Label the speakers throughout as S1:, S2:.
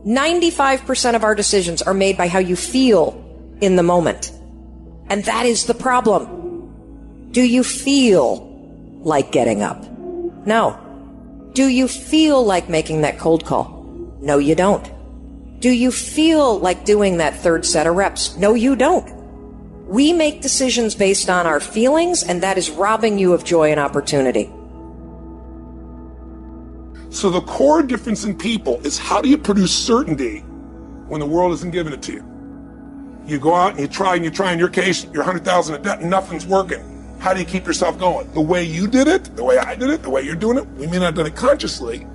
S1: 95% of our decisions are made by how you feel in the moment. And that is the problem. Do you feel like getting up? No. Do you feel like making that cold call? No, you don't. Do you feel like doing that third set of reps? No, you don't. We make decisions based on our feelings, and that is robbing you of joy and opportunity.
S2: So the core difference in people is, how do you produce certainty when the world isn't giving it to you? You go out and you try, in your case, you're 100,000 in debt and nothing's working. How do you keep yourself going? The way you did it, the way I did it, the way you're doing it, we may not have done it consciously,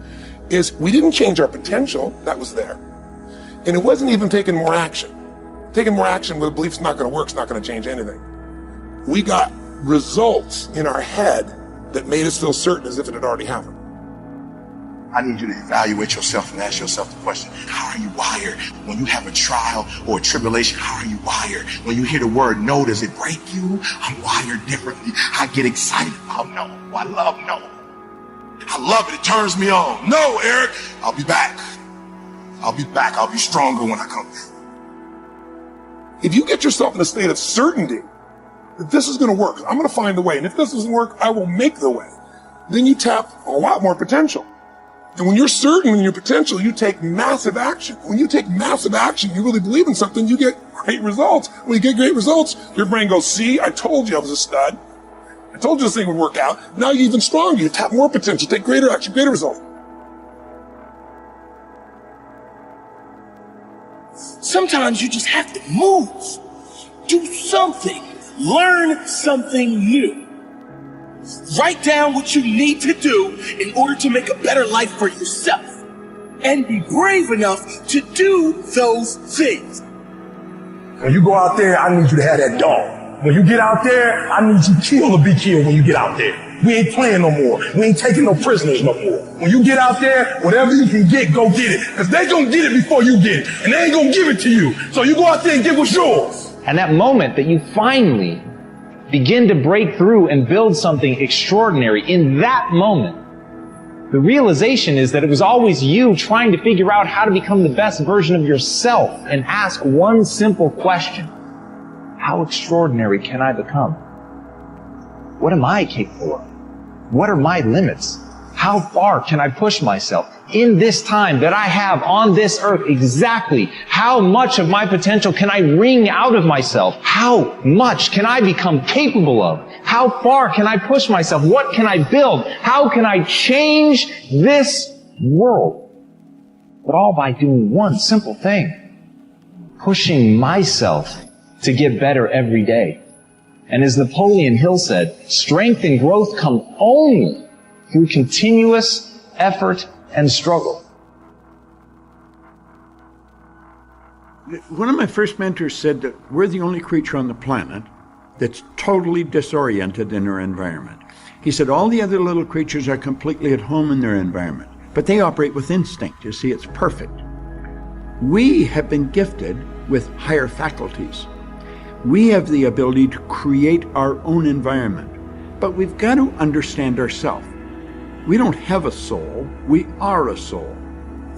S2: is we didn't change our potential, that was there. And it wasn't even taking more action. Taking more action with a belief it's not going to work, it's not going to change anything. We got results in our head that made us feel certain as if it had already happened.
S3: I need you to evaluate yourself and ask yourself the question, how are you wired? When you have a trial or a tribulation, how are you wired? When you hear the word no, does it break you? I'm wired differently. I get excited about no. I love no. I love it. It turns me on. No, Eric, I'll be back. I'll be back. I'll be stronger when I come back.
S2: If you get yourself in a state of certainty that this is going to work, I'm going to find the way, and if this doesn't work, I will make the way, then you tap a lot more potential. And when you're certain in your potential, you take massive action. When you take massive action, you really believe in something, you get great results. When you get great results, your brain goes, see, I told you I was a stud. I told you this thing would work out. Now you're even stronger. You tap more potential, take greater action, greater results.
S4: Sometimes you just have to move, do something, learn something new. Write down what you need to do in order to make a better life for yourself. And be brave enough to do those things.
S5: When you go out there, I need you to have that dog. When you get out there, I need you to kill or be killed when you get out there. We ain't playing no more. We ain't taking no prisoners no more. When you get out there, whatever you can get, go get it. Because they gonna get it before you get it. And they ain't gonna give it to you. So you go out there and get what's yours.
S6: And that moment that you finally begin to break through and build something extraordinary, in that moment, the realization is that it was always you trying to figure out how to become the best version of yourself and ask one simple question. How extraordinary can I become? What am I capable of? What are my limits? How far can I push myself? In this time that I have on this earth, exactly how much of my potential can I wring out of myself? How much can I become capable of? How far can I push myself? What can I build? How can I change this world? But all by doing one simple thing. Pushing myself to get better every day. And as Napoleon Hill said, strength and growth come only through continuous effort and struggle.
S7: One of my first mentors said that we're the only creature on the planet that's totally disoriented in our environment. He said all the other little creatures are completely at home in their environment, but they operate with instinct. You see, it's perfect. We have been gifted with higher faculties. We have the ability to create our own environment, but we've got to understand ourselves. We don't have a soul, we are a soul.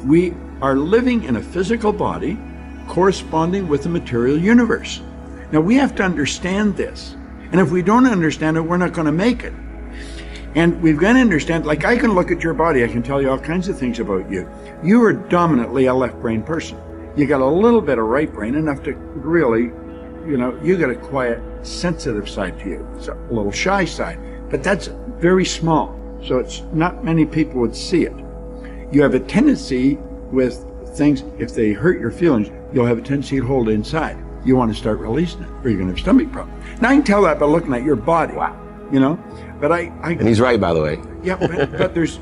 S7: We are living in a physical body corresponding with the material universe. Now we have to understand this, and if we don't understand it, we're not going to make it. And we've got to understand, like I can look at your body, I can tell you all kinds of things about you. You are dominantly a left brain person. You got a little bit of right brain, enough to really, you got a quiet, sensitive side to you. It's a little shy side, but that's very small. So it's not many people would see it. You have a tendency with things, if they hurt your feelings, you'll have a tendency to hold it inside. You want to start releasing it, or you're going to have stomach problems. Now I can tell that by looking at your body. Wow. But and
S8: he's right, by the way.
S7: Yeah, but there's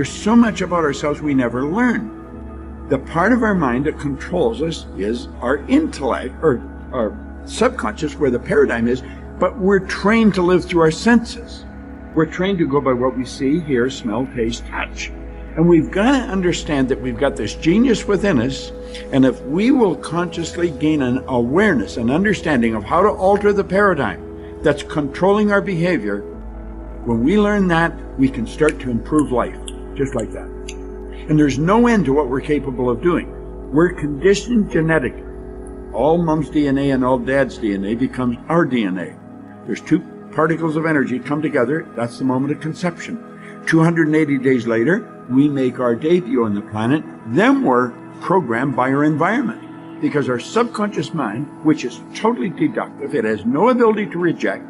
S7: so much about ourselves we never learn. The part of our mind that controls us is our intellect, or our subconscious, where the paradigm is, but we're trained to live through our senses. We're trained to go by what we see, hear, smell, taste, touch. And we've got to understand that we've got this genius within us, and if we will consciously gain an awareness, an understanding of how to alter the paradigm that's controlling our behavior, when we learn that, we can start to improve life, just like that. And there's no end to what we're capable of doing. We're conditioned genetically. All mom's DNA and all dad's DNA becomes our DNA. There's two particles of energy come together. That's the moment of conception. 280 days later, we make our debut on the planet. Then we're programmed by our environment. Because our subconscious mind, which is totally deductive, it has no ability to reject.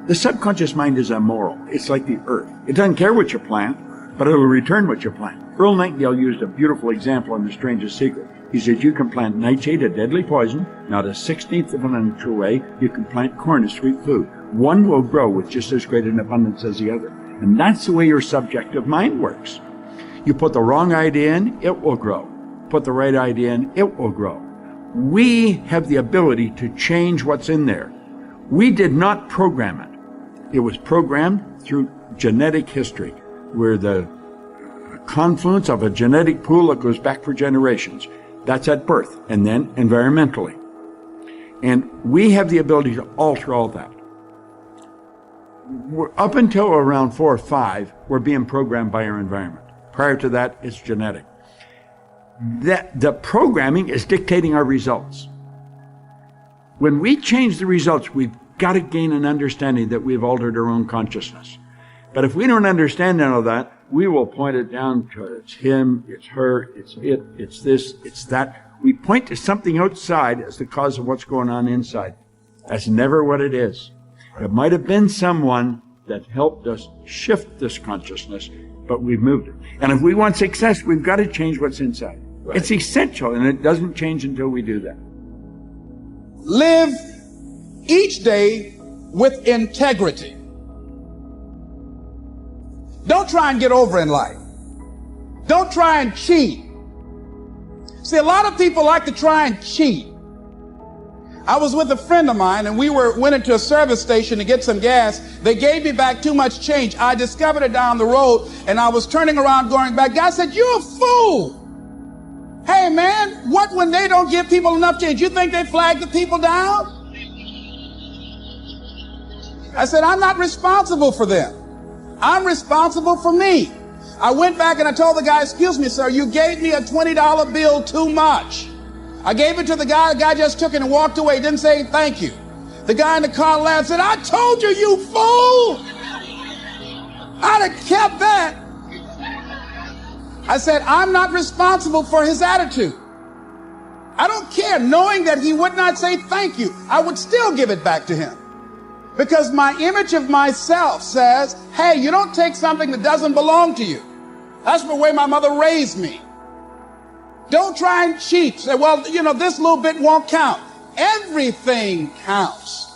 S7: The subconscious mind is immoral. It's like the earth. It doesn't care what you plant, but it'll return what you plant. Earl Nightingale used a beautiful example in The Strangest Secret. He said, you can plant nightshade, a deadly poison, not a 16th of an inch away. You can plant corn, a sweet food. One will grow with just as great an abundance as the other. And that's the way your subjective mind works. You put the wrong idea in, it will grow. Put the right idea in, it will grow. We have the ability to change what's in there. We did not program it. It was programmed through genetic history. We're the confluence of a genetic pool that goes back for generations. That's at birth, and then environmentally. And we have the ability to alter all that. Up until around 4 or 5, we're being programmed by our environment. Prior to that, it's genetic. The programming is dictating our results. When we change the results, we've got to gain an understanding that we've altered our own consciousness. But if we don't understand none of that, we will point it down to it's him, it's her, it's it, it's this, it's that. We point to something outside as the cause of what's going on inside. That's never what it is. It might have been someone that helped us shift this consciousness, but we've moved it. And if we want success, we've got to change what's inside. Right. It's essential, and it doesn't change until we do that.
S8: Live each day with integrity. Don't try and get over in life. Don't try and cheat. See, a lot of people like to try and cheat. I was with a friend of mine, and we went into a service station to get some gas. They gave me back too much change. I discovered it down the road, and I was turning around going back. Guy said, "You're a fool. Hey, man, what when they don't give people enough change? You think they flag the people down?" I said, "I'm not responsible for them. I'm responsible for me." I went back and I told the guy, "Excuse me, sir, you gave me a $20 bill too much." I gave it to the guy just took it and walked away, didn't say thank you. The guy in the car laughed, said, "I told you, you fool! I'd have kept that." I said, I'm not responsible for his attitude. I don't care, knowing that he would not say thank you, I would still give it back to him. Because my image of myself says, hey, you don't take something that doesn't belong to you. That's the way my mother raised me. Don't try and cheat. Say, well, this little bit won't count. Everything counts.